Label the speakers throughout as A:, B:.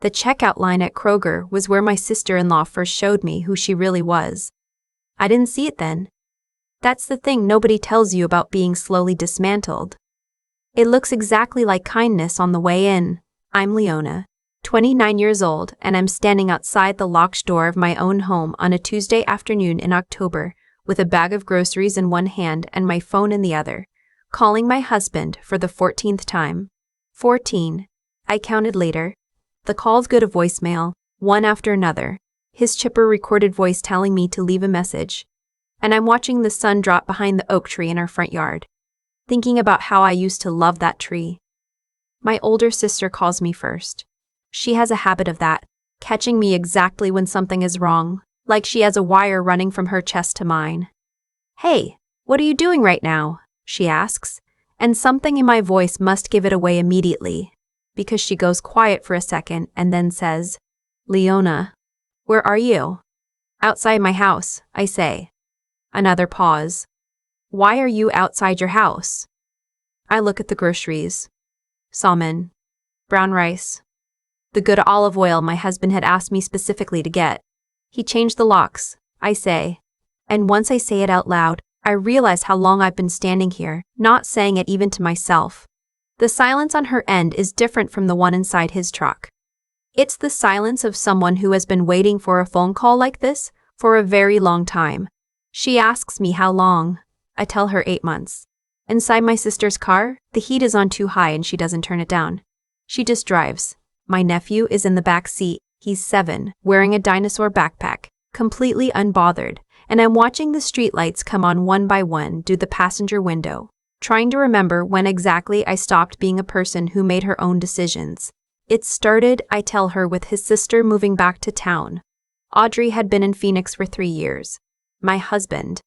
A: The checkout line at Kroger was where my sister-in-law first showed me who she really was. I didn't see it then. That's the thing nobody tells you about being slowly dismantled. It looks exactly like kindness on the way in. I'm Leona, 29 years old, and I'm standing outside the locked door of my own home on a Tuesday afternoon in October, with a bag of groceries in one hand and my phone in the other, calling my husband for the 14th time. 14. I counted later. The calls go to voicemail, one after another, his chipper recorded voice telling me to leave a message. And I'm watching the sun drop behind the oak tree in our front yard, thinking about how I used to love that tree. My older sister calls me first. She has a habit of that, catching me exactly when something is wrong, like she has a wire running from her chest to mine. "Hey, what are you doing right now?" she asks, and something in my voice must give it away immediately, because she goes quiet for a second and then says, "Leona, where are you?" "Outside my house," I say. Another pause. "Why are you outside your house?" I look at the groceries. Salmon. Brown rice. The good olive oil my husband had asked me specifically to get. He changed the locks, I say. And once I say it out loud, I realize how long I've been standing here, not saying it even to myself. The silence on her end is different from the one inside his truck. It's the silence of someone who has been waiting for a phone call like this for a very long time. She asks me how long. I tell her 8 months. Inside my sister's car, the heat is on too high and she doesn't turn it down. She just drives. My nephew is in the back seat. He's 7, wearing a dinosaur backpack, completely unbothered, and I'm watching the streetlights come on one by one through the passenger window, trying to remember when exactly I stopped being a person who made her own decisions. It started, I tell her, with his sister moving back to town. Audrey had been in Phoenix for 3 years. My husband.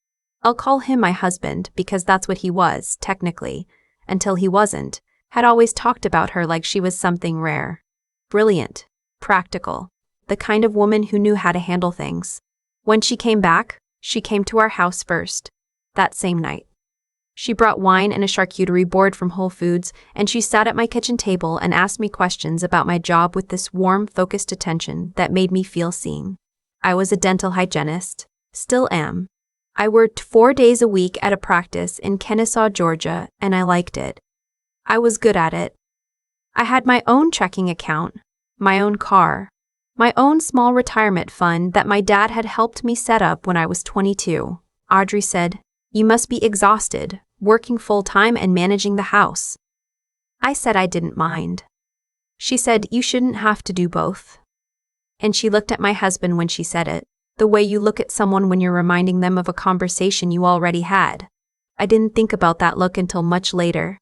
A: I'll call him my husband because that's what he was, technically, until he wasn't, had always talked about her like she was something rare. Brilliant. Practical. The kind of woman who knew how to handle things. When she came back, she came to our house first. That same night. She brought wine and a charcuterie board from Whole Foods, and she sat at my kitchen table and asked me questions about my job with this warm, focused attention that made me feel seen. I was a dental hygienist. Still am. I worked 4 days a week at a practice in Kennesaw, Georgia, and I liked it. I was good at it. I had my own checking account, my own car, my own small retirement fund that my dad had helped me set up when I was 22. Audrey said, "You must be exhausted, working full-time and managing the house." I said I didn't mind. She said, "You shouldn't have to do both." And she looked at my husband when she said it, the way you look at someone when you're reminding them of a conversation you already had. I didn't think about that look until much later.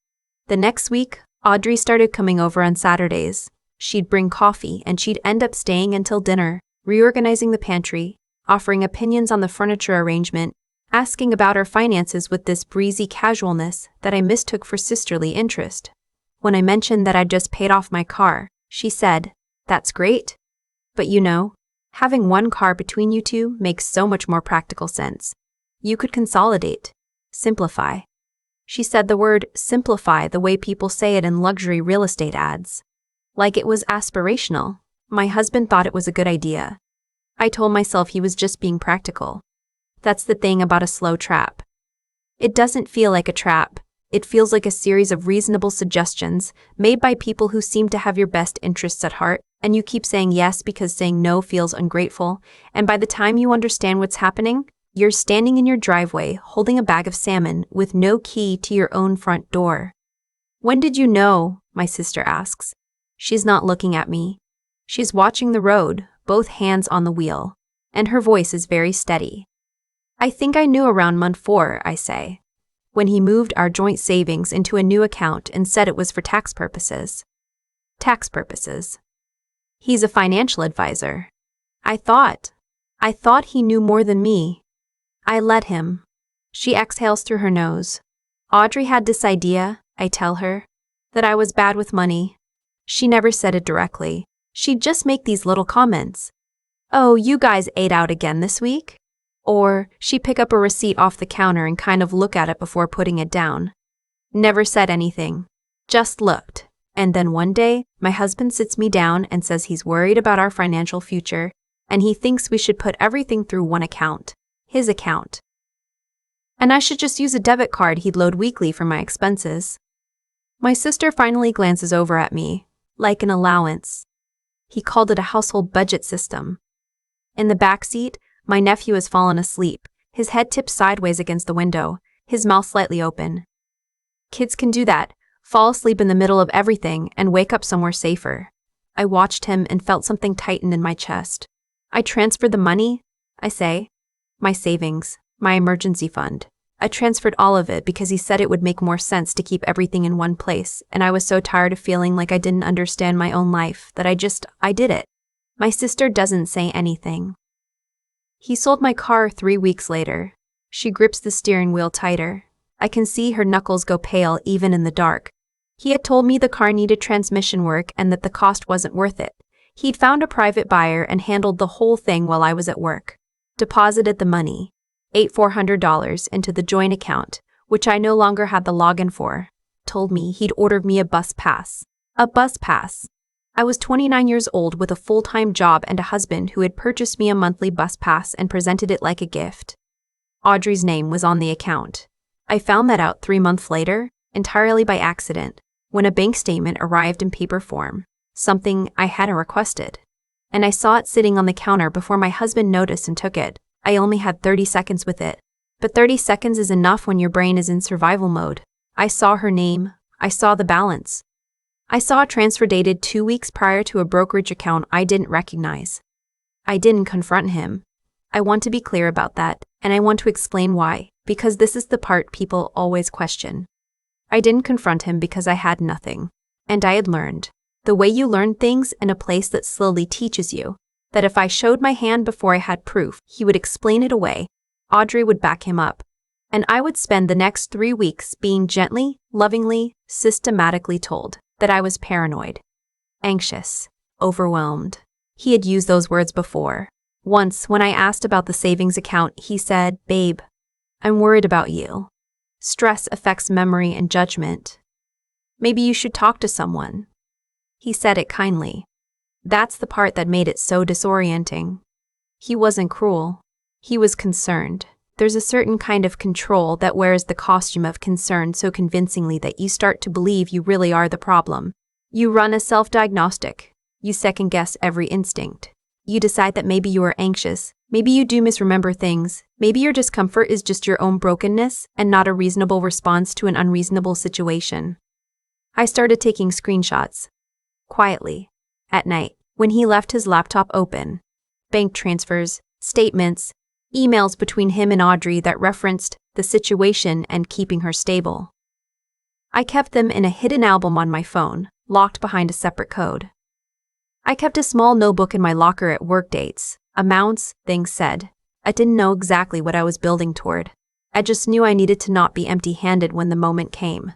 A: The next week, Audrey started coming over on Saturdays. She'd bring coffee and she'd end up staying until dinner, reorganizing the pantry, offering opinions on the furniture arrangement, asking about our finances with this breezy casualness that I mistook for sisterly interest. When I mentioned that I'd just paid off my car, she said, "That's great. But you know, having one car between you two makes so much more practical sense. You could consolidate. Simplify." She said the word simplify the way people say it in luxury real estate ads. Like it was aspirational. My husband thought it was a good idea. I told myself he was just being practical. That's the thing about a slow trap. It doesn't feel like a trap. It feels like a series of reasonable suggestions made by people who seem to have your best interests at heart, and you keep saying yes because saying no feels ungrateful, and by the time you understand what's happening, you're standing in your driveway holding a bag of salmon with no key to your own front door. "When did you know?" my sister asks. She's not looking at me. She's watching the road, both hands on the wheel, and her voice is very steady. "I think I knew around month 4, I say, when he moved our joint savings into a new account and said it was for tax purposes." Tax purposes. He's a financial advisor. I thought he knew more than me. I let him. She exhales through her nose. Audrey had this idea, I tell her, that I was bad with money. She never said it directly. She'd just make these little comments. "Oh, you guys ate out again this week?" Or she'd pick up a receipt off the counter and kind of look at it before putting it down. Never said anything. Just looked. And then one day, my husband sits me down and says he's worried about our financial future, and he thinks we should put everything through one account, his account. And I should just use a debit card he'd load weekly for my expenses. My sister finally glances over at me, like an allowance. He called it a household budget system. In the back seat, my nephew has fallen asleep, his head tipped sideways against the window, his mouth slightly open. Kids can do that, fall asleep in the middle of everything and wake up somewhere safer. I watched him and felt something tighten in my chest. I transferred the money, I say. My savings, my emergency fund. I transferred all of it because he said it would make more sense to keep everything in one place, and I was so tired of feeling like I didn't understand my own life that I did it. My sister doesn't say anything. He sold my car 3 weeks later. She grips the steering wheel tighter. I can see her knuckles go pale even in the dark. He had told me the car needed transmission work and that the cost wasn't worth it. He'd found a private buyer and handled the whole thing while I was at work. Deposited the money, $400 into the joint account, which I no longer had the login for. Told me he'd ordered me a bus pass. A bus pass. I was 29 years old with a full-time job and a husband who had purchased me a monthly bus pass and presented it like a gift. Audrey's name was on the account. I found that out 3 months later, entirely by accident, when a bank statement arrived in paper form, something I hadn't requested. And I saw it sitting on the counter before my husband noticed and took it. I only had 30 seconds with it. But 30 seconds is enough when your brain is in survival mode. I saw her name. I saw the balance. I saw a transfer dated 2 weeks prior to a brokerage account I didn't recognize. I didn't confront him. I want to be clear about that, and I want to explain why, because this is the part people always question. I didn't confront him because I had nothing. And I had learned. The way you learn things in a place that slowly teaches you, that if I showed my hand before I had proof, he would explain it away, Audrey would back him up, and I would spend the next 3 weeks being gently, lovingly, systematically told that I was paranoid, anxious, overwhelmed. He had used those words before. Once, when I asked about the savings account, he said, "Babe, I'm worried about you. Stress affects memory and judgment. Maybe you should talk to someone." He said it kindly. That's the part that made it so disorienting. He wasn't cruel. He was concerned. There's a certain kind of control that wears the costume of concern so convincingly that you start to believe you really are the problem. You run a self-diagnostic. You second-guess every instinct. You decide that maybe you are anxious, maybe you do misremember things, maybe your discomfort is just your own brokenness and not a reasonable response to an unreasonable situation. I started taking screenshots. Quietly. At night, when he left his laptop open. Bank transfers, statements, emails between him and Audrey that referenced the situation and keeping her stable. I kept them in a hidden album on my phone, locked behind a separate code. I kept a small notebook in my locker at work dates, amounts, things said. I didn't know exactly what I was building toward. I just knew I needed to not be empty-handed when the moment came.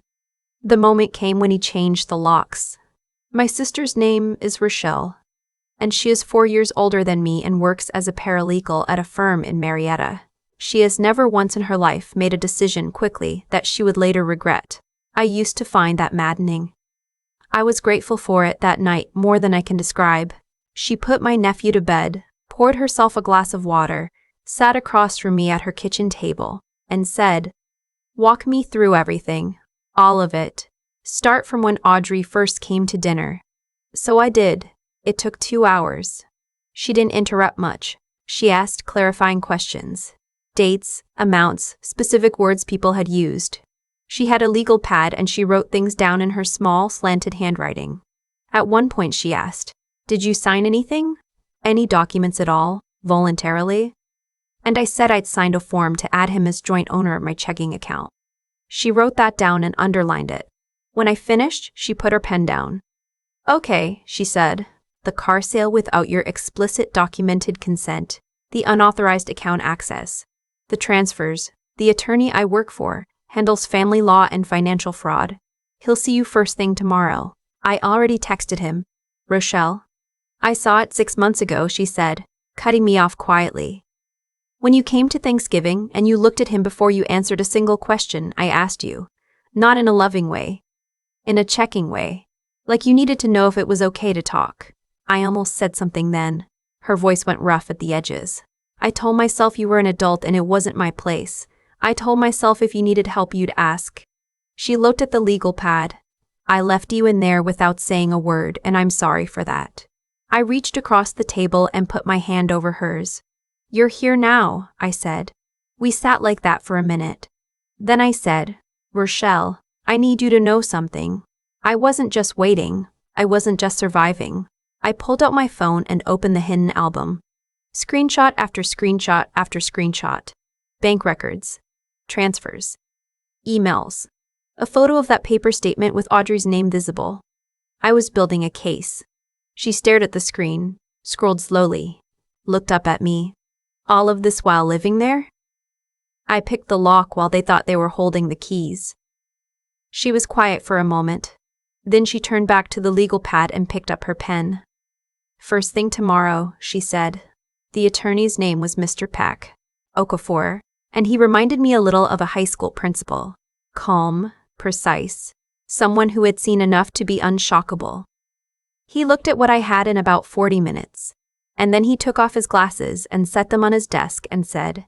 A: The moment came when he changed the locks. My sister's name is Rochelle, and she is 4 years older than me and works as a paralegal at a firm in Marietta. She has never once in her life made a decision quickly that she would later regret. I used to find that maddening. I was grateful for it that night more than I can describe. She put my nephew to bed, poured herself a glass of water, sat across from me at her kitchen table, and said, "Walk me through everything, all of it. Start from when Audrey first came to dinner." So I did. It took 2 hours. She didn't interrupt much. She asked clarifying questions. Dates, amounts, specific words people had used. She had a legal pad and she wrote things down in her small, slanted handwriting. At one point she asked, "Did you sign anything? Any documents at all, voluntarily?" And I said I'd signed a form to add him as joint owner of my checking account. She wrote that down and underlined it. When I finished, she put her pen down. "Okay," she said. "The car sale without your explicit documented consent, the unauthorized account access, the transfers, the attorney I work for, handles family law and financial fraud. He'll see you first thing tomorrow." I already texted him. "Rochelle, I saw it 6 months ago," she said, cutting me off quietly. "When you came to Thanksgiving and you looked at him before you answered a single question I asked you, not in a loving way, in a checking way. Like you needed to know if it was okay to talk. I almost said something then. Her voice went rough at the edges. I told myself you were an adult and it wasn't my place. I told myself if you needed help you'd ask. She looked at the legal pad. I left you in there without saying a word, and I'm sorry for that. I reached across the table and put my hand over hers. You're here now, I said. We sat like that for a minute. Then I said, Rochelle, I need you to know something. I wasn't just waiting. I wasn't just surviving. I pulled out my phone and opened the hidden album. Screenshot after screenshot after screenshot. Bank records. Transfers. Emails. A photo of that paper statement with Audrey's name visible. I was building a case. She stared at the screen, scrolled slowly, looked up at me. All of this while living there? I picked the lock while they thought they were holding the keys. She was quiet for a moment. Then she turned back to the legal pad and picked up her pen. First thing tomorrow, she said. The attorney's name was Mr. Peck, Okafor, and he reminded me a little of a high school principal. Calm, precise, someone who had seen enough to be unshockable. He looked at what I had in about 40 minutes, and then he took off his glasses and set them on his desk and said,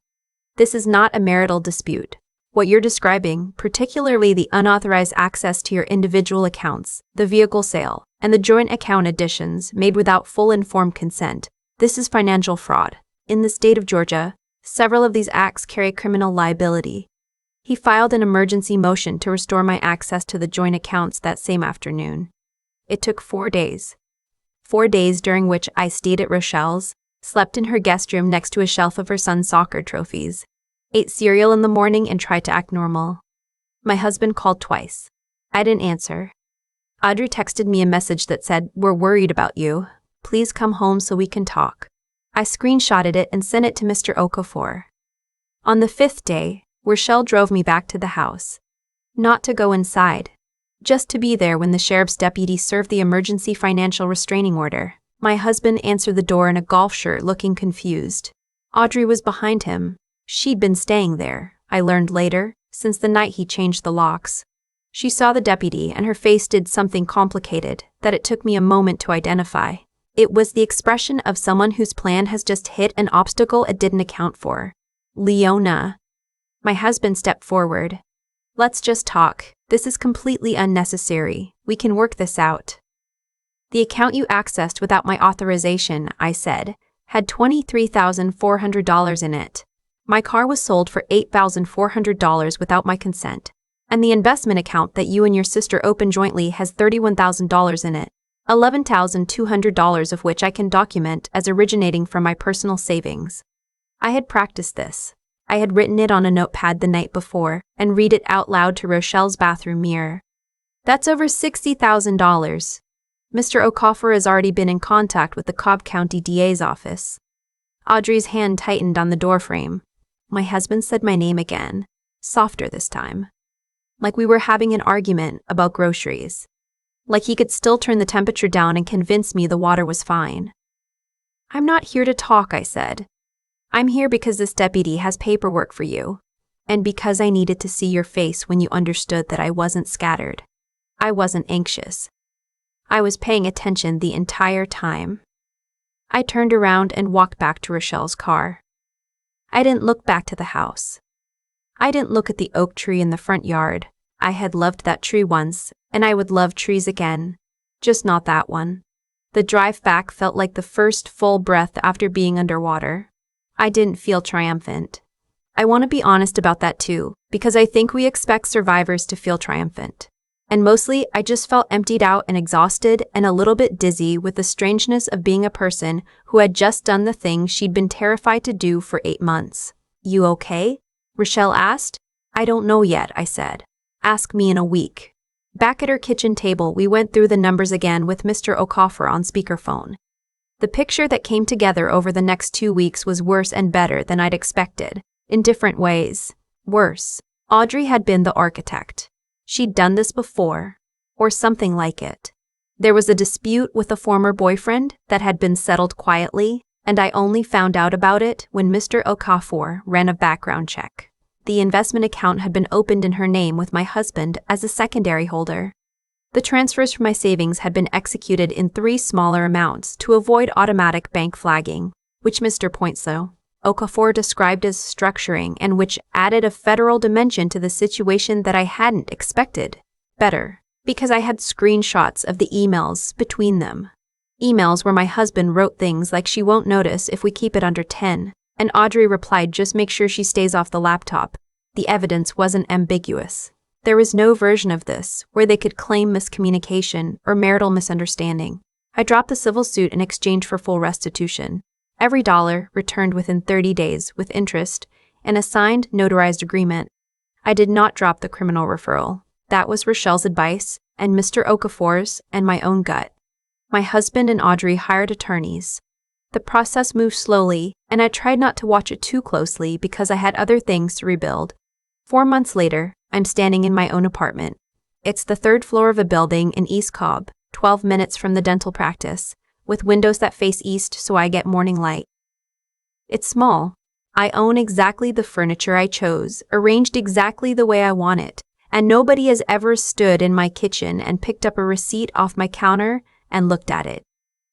A: This is not a marital dispute. What you're describing, particularly the unauthorized access to your individual accounts, the vehicle sale, and the joint account additions made without full informed consent, this is financial fraud. In the state of Georgia, several of these acts carry criminal liability. He filed an emergency motion to restore my access to the joint accounts that same afternoon. It took 4 days. 4 days during which I stayed at Rochelle's, slept in her guest room next to a shelf of her son's soccer trophies, ate cereal in the morning and tried to act normal. My husband called twice. I didn't answer. Audrey texted me a message that said, We're worried about you. Please come home so we can talk. I screenshotted it and sent it to Mr. Okafor. On the 5th day, Rochelle drove me back to the house. Not to go inside. Just to be there when the sheriff's deputy served the emergency financial restraining order. My husband answered the door in a golf shirt looking confused. Audrey was behind him. She'd been staying there, I learned later, since the night he changed the locks. She saw the deputy and her face did something complicated that it took me a moment to identify. It was the expression of someone whose plan has just hit an obstacle it didn't account for. Leona. My husband stepped forward. Let's just talk. This is completely unnecessary. We can work this out. The account you accessed without my authorization, I said, had $23,400 in it. My car was sold for $8,400 without my consent. And the investment account that you and your sister opened jointly has $31,000 in it. $11,200 of which I can document as originating from my personal savings. I had practiced this. I had written it on a notepad the night before and read it out loud to Rochelle's bathroom mirror. That's over $60,000. Mr. Okafor has already been in contact with the Cobb County DA's office. Audrey's hand tightened on the doorframe. My husband said my name again, softer this time. Like we were having an argument about groceries. Like he could still turn the temperature down and convince me the water was fine. I'm not here to talk, I said. I'm here because this deputy has paperwork for you, and because I needed to see your face when you understood that I wasn't scattered. I wasn't anxious. I was paying attention the entire time. I turned around and walked back to Rochelle's car. I didn't look back to the house. I didn't look at the oak tree in the front yard. I had loved that tree once, and I would love trees again. Just not that one. The drive back felt like the first full breath after being underwater. I didn't feel triumphant. I want to be honest about that too, because I think we expect survivors to feel triumphant. And mostly, I just felt emptied out and exhausted and a little bit dizzy with the strangeness of being a person who had just done the thing she'd been terrified to do for 8 months. You okay? Rochelle asked. I don't know yet, I said. Ask me in a week. Back at her kitchen table, we went through the numbers again with Mr. Okafor on speakerphone. The picture that came together over the next 2 weeks was worse and better than I'd expected, in different ways. Worse. Audrey had been the architect. She'd done this before, or something like it. There was a dispute with a former boyfriend that had been settled quietly, and I only found out about it when Mr. Okafor ran a background check. The investment account had been opened in her name with my husband as a secondary holder. The transfers from my savings had been executed in 3 smaller amounts to avoid automatic bank flagging, which Mr. Poinso Okafor described as structuring and which added a federal dimension to the situation that I hadn't expected. Better, because I had screenshots of the emails between them. Emails where my husband wrote things like she won't notice if we keep it under 10, and Audrey replied just make sure she stays off the laptop. The evidence wasn't ambiguous. There was no version of this where they could claim miscommunication or marital misunderstanding. I dropped the civil suit in exchange for full restitution. Every dollar returned within 30 days with interest and a signed, notarized agreement. I did not drop the criminal referral. That was Rochelle's advice and Mr. Okafor's and my own gut. My husband and Audrey hired attorneys. The process moved slowly, and I tried not to watch it too closely because I had other things to rebuild. 4 months later, I'm standing in my own apartment. It's the 3rd floor of a building in East Cobb, 12 minutes from the dental practice, with windows that face east so I get morning light. It's small. I own exactly the furniture I chose, arranged exactly the way I want it, and nobody has ever stood in my kitchen and picked up a receipt off my counter and looked at it.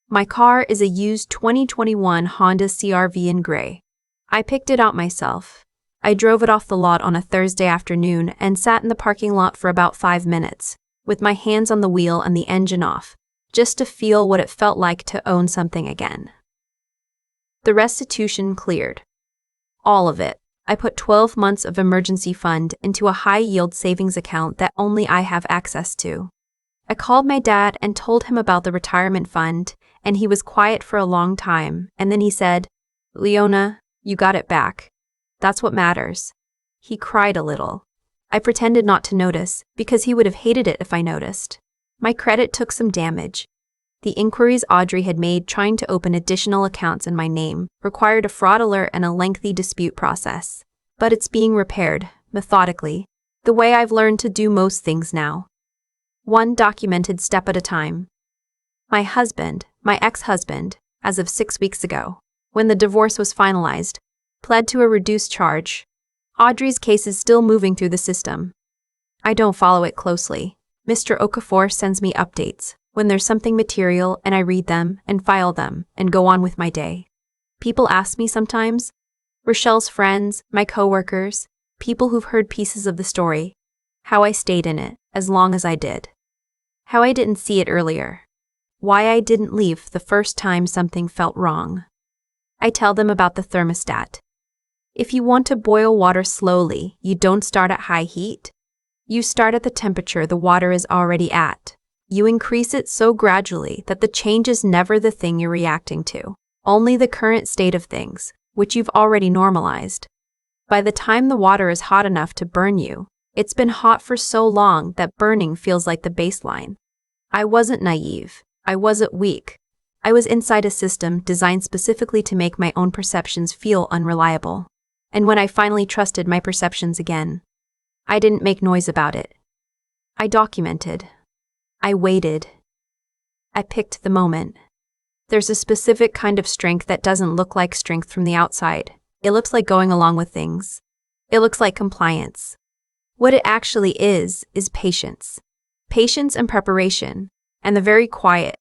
A: My car is a used 2021 Honda CR-V in gray. I picked it out myself. I drove it off the lot on a Thursday afternoon and sat in the parking lot for about 5 minutes, with my hands on the wheel and the engine off, just to feel what it felt like to own something again. The restitution cleared. All of it. I put 12 months of emergency fund into a high-yield savings account that only I have access to. I called my dad and told him about the retirement fund, and he was quiet for a long time, and then he said, "Leona, you got it back. That's what matters." He cried a little. I pretended not to notice, because he would have hated it if I noticed. My credit took some damage. The inquiries Audrey had made trying to open additional accounts in my name required a fraud alert and a lengthy dispute process. But it's being repaired, methodically, the way I've learned to do most things now. One documented step at a time. My husband, my ex-husband, as of 6 weeks ago, when the divorce was finalized, pled to a reduced charge. Audrey's case is still moving through the system. I don't follow it closely. Mr. Okafor sends me updates when there's something material, and I read them and file them and go on with my day. People ask me sometimes, Rochelle's friends, my coworkers, people who've heard pieces of the story, how I stayed in it as long as I did. How I didn't see it earlier. Why I didn't leave the first time something felt wrong. I tell them about the thermostat. If you want to boil water slowly, you don't start at high heat. You start at the temperature the water is already at. You increase it so gradually that the change is never the thing you're reacting to, only the current state of things, which you've already normalized. By the time the water is hot enough to burn you, it's been hot for so long that burning feels like the baseline. I wasn't naive. I wasn't weak. I was inside a system designed specifically to make my own perceptions feel unreliable. And when I finally trusted my perceptions again, I didn't make noise about it. I documented. I waited. I picked the moment. There's a specific kind of strength that doesn't look like strength from the outside. It looks like going along with things. It looks like compliance. What it actually is patience. Patience and preparation, and the very quiet,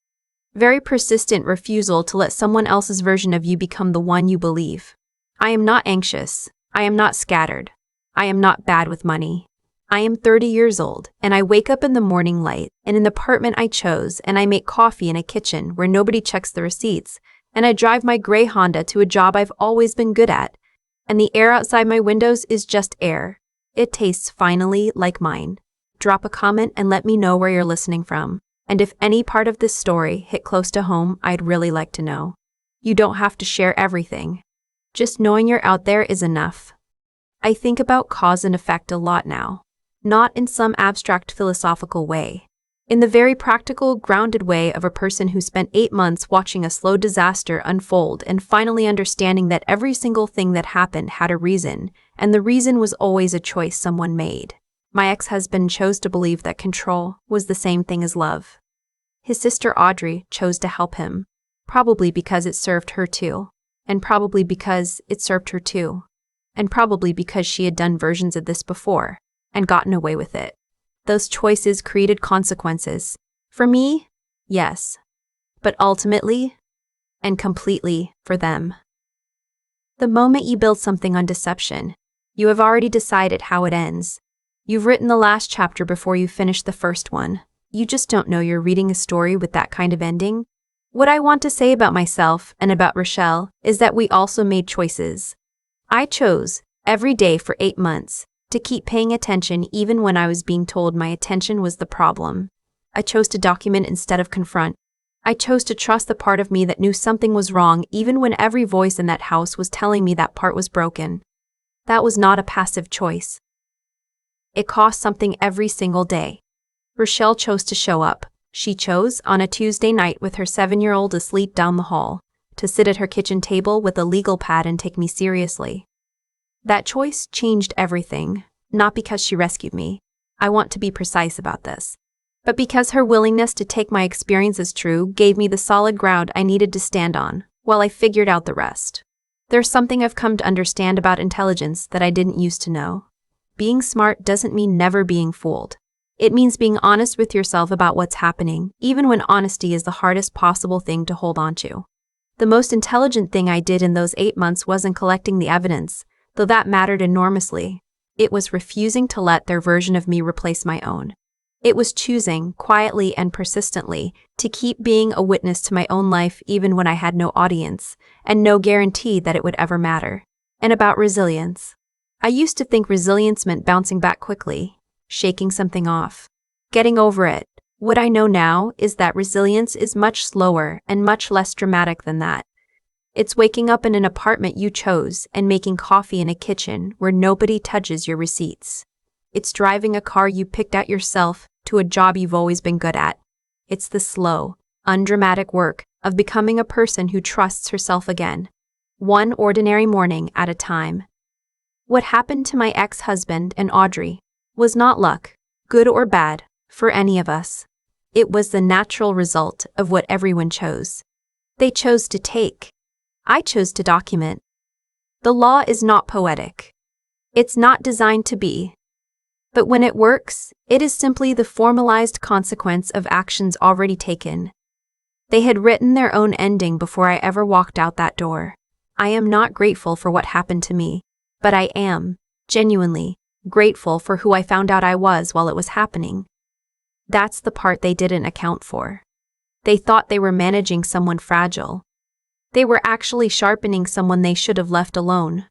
A: very persistent refusal to let someone else's version of you become the one you believe. I am not anxious. I am not scattered. I am not bad with money. I am 30 years old, and I wake up in the morning light in an apartment I chose, and I make coffee in a kitchen where nobody checks the receipts, and I drive my gray Honda to a job I've always been good at, and the air outside my windows is just air. It tastes finally like mine. Drop a comment and let me know where you're listening from, and if any part of this story hit close to home, I'd really like to know. You don't have to share everything. Just knowing you're out there is enough. I think about cause and effect a lot now. Not in some abstract philosophical way. In the very practical, grounded way of a person who spent 8 months watching a slow disaster unfold and finally understanding that every single thing that happened had a reason, and the reason was always a choice someone made. My ex-husband chose to believe that control was the same thing as love. His sister Audrey chose to help him, probably because it served her too, and probably because it served her too, and probably because she had done versions of this before and gotten away with it. Those choices created consequences. For me, yes. But ultimately, and completely, for them. The moment you build something on deception, you have already decided how it ends. You've written the last chapter before you finish the first one. You just don't know you're reading a story with that kind of ending. What I want to say about myself and about Rochelle is that we also made choices. I chose, every day for 8 months, to keep paying attention even when I was being told my attention was the problem. I chose to document instead of confront. I chose to trust the part of me that knew something was wrong even when every voice in that house was telling me that part was broken. That was not a passive choice. It cost something every single day. Rochelle chose to show up. She chose, on a Tuesday night with her 7-year-old asleep down the hall, to sit at her kitchen table with a legal pad and take me seriously. That choice changed everything, not because she rescued me. I want to be precise about this. But because her willingness to take my experience as true gave me the solid ground I needed to stand on, while I figured out the rest. There's something I've come to understand about intelligence that I didn't used to know. Being smart doesn't mean never being fooled. It means being honest with yourself about what's happening, even when honesty is the hardest possible thing to hold on to. The most intelligent thing I did in those 8 months wasn't collecting the evidence, though that mattered enormously. It was refusing to let their version of me replace my own. It was choosing, quietly and persistently, to keep being a witness to my own life even when I had no audience, and no guarantee that it would ever matter. And about resilience. I used to think resilience meant bouncing back quickly, shaking something off, getting over it. What I know now is that resilience is much slower and much less dramatic than that. It's waking up in an apartment you chose and making coffee in a kitchen where nobody touches your receipts. It's driving a car you picked out yourself to a job you've always been good at. It's the slow, undramatic work of becoming a person who trusts herself again, one ordinary morning at a time. What happened to my ex-husband and Audrey was not luck, good or bad, for any of us. It was the natural result of what everyone chose. They chose to take. I chose to document. The law is not poetic. It's not designed to be. But when it works, it is simply the formalized consequence of actions already taken. They had written their own ending before I ever walked out that door. I am not grateful for what happened to me, but I am, genuinely, grateful for who I found out I was while it was happening. That's the part they didn't account for. They thought they were managing someone fragile. They were actually sharpening someone they should have left alone.